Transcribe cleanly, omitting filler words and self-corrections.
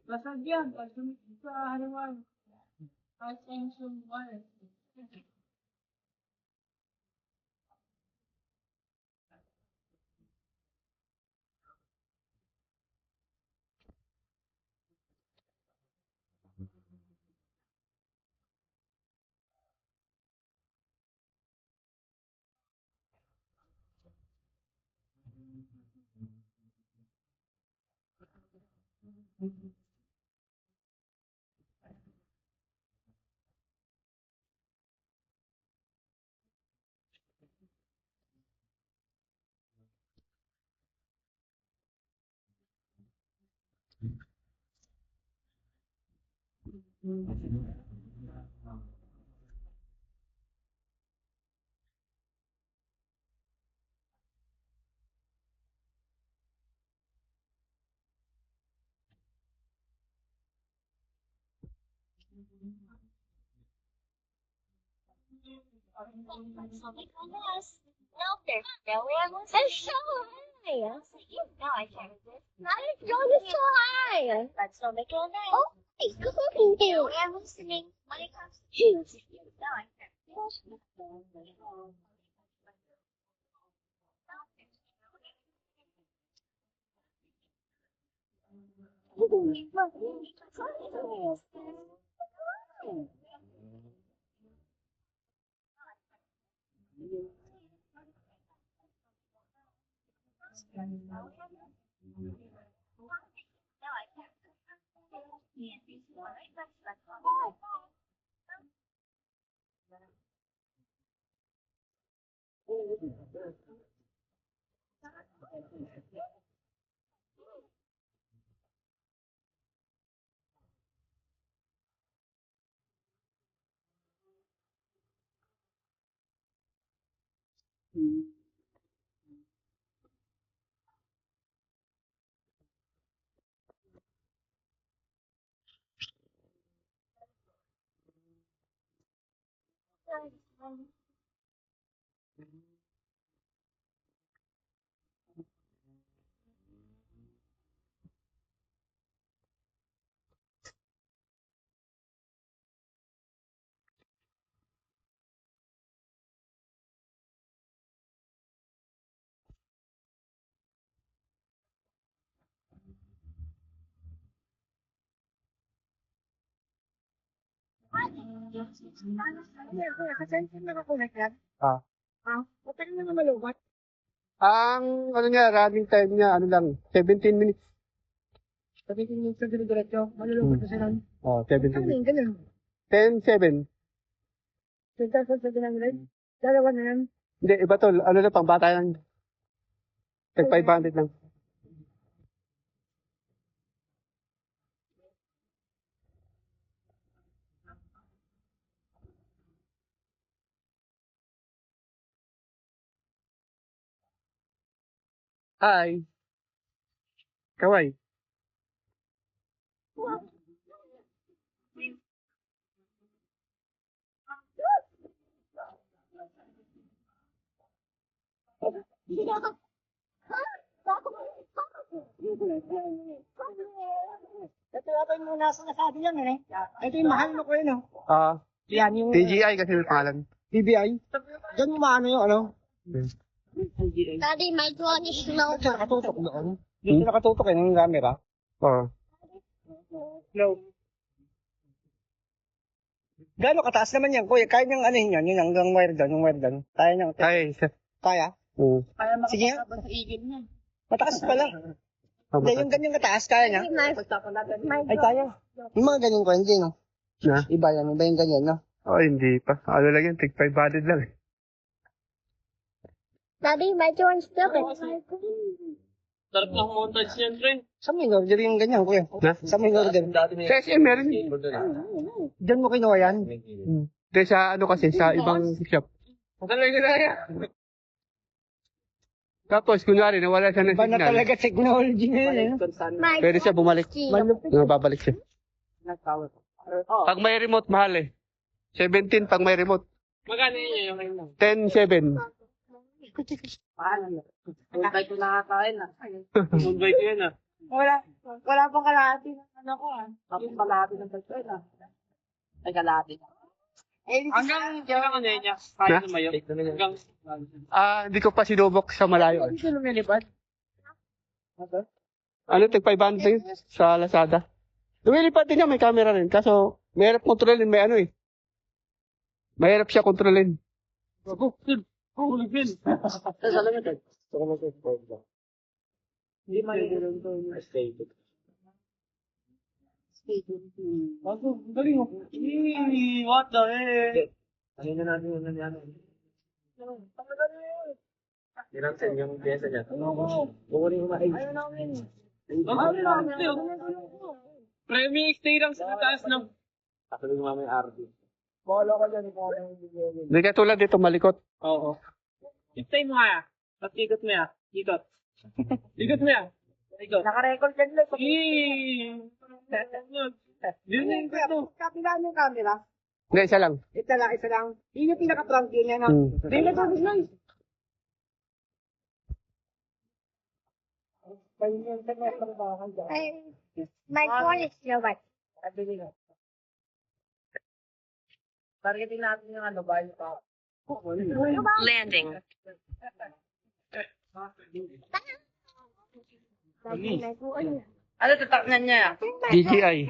Basag yan. Pag sa harawan. Ascension 1. So my goodness. No, there's no way I'm It's so high. No, I can't resist. Not if it's so high. Let's not make it a night. Oh my god. No way I'm listening when it comes to shoes. No, I can't. No, I can't. Yeah, all right, that's fine. Ah. Matagal na malubat. Ang ano niya, running time niya, ano lang, 17 minutes. Sabi ko yung sa diretso, malulubat na sila. Oh, 17 Ano minutes. yung ganun? 10-7. 2,700? Dalawa na yan. Hindi, iba to. Ano na, pang bata lang. Tag 500 lang. Hi. Kaway. Ito yata yung muna sa nasabi yan, eh. Ito yung mahal na ko yun, oh. Yan yung TGI kasi may pangalan. BBI. Diyan mo maano yung ano? Daddy, my drone is slow. Diyan nakatutok doon. Dito nakatutok eh, yung camera. Oo. Slow. Gano'ng kataas naman yan, kuya? Kaya niyang ano yan, yun hanggang wire down, yung wire down. Kaya niyang, Ay, isa. kaya? Oo. Sige nga. Mataas pala. Hindi, yung ganyang kataas, kaya niya? My Ay, kaya. Yung mga ganyan ko, hindi, no? Na? Iba yan, iba yung ganyan, no? Oh, hindi pa. Ano lang yan, tig 500 lang eh. Daddy, my drone is still. Sarap ng montage niyan, Trent. Sa may order yung ganyan, kuya. Na? Sa may order. Sa SM meron yun. Diyan mo kinuha yan? Hindi, sa ano kasi, sa ibang shop. Tapos, kunwari, nawala siya ng Iba na signal. talaga technology ngayon, eh. My Pwede siya bumalik. Malupit. Babalik siya. Pag may remote, mahal eh. 17 pag may remote. Magkano yun yung ngayon? 10-7. Mulbay ko nakakain ah. Mulbay ko yun ah. Wala pang kalahati ng ano ko, ah. Yung kalahati ng pagkain, ah. Ay, kalahati. Hanggang ano yun niya? Kaya lumayo. Hanggang... Hindi ko pa sinubok sa malayo. Hindi siya lumilipad. Ano, tig 500 yun sa Lazada. Lumilipad din niya, may camera rin. Kaso, mahirap kontrolin, may ano eh. Mahirap siya kontrolin. Hulog yun. Sa limited. Hindi mayroon to. Galing mo. What the heck? Ano na natin yung nangyari? Nilansin yung pyesa niya. Bukunin mo maayos. Ayaw namin. Premium stay lang sa taas ng... Ako yung mamay RD. Bolo ka dyan, ikaw yung bibigyan. Hindi ka tulad dito, malikot. Oo. Stay mo nga. Tapos ikot mo ya. Ikot. Ikot mo ya. Ikot. Naka-record ka dyan. Dito na yung ikot mo. Kapilaan yung camera. Hindi, isa lang. Isa lang. Yun yung pinaka-front yun yan. Hindi na sabi guys. My drone is slow. Targetin natin yung ano ba yung pa. Landing. Daddy, my drone. Ano tataknan niya? DJI.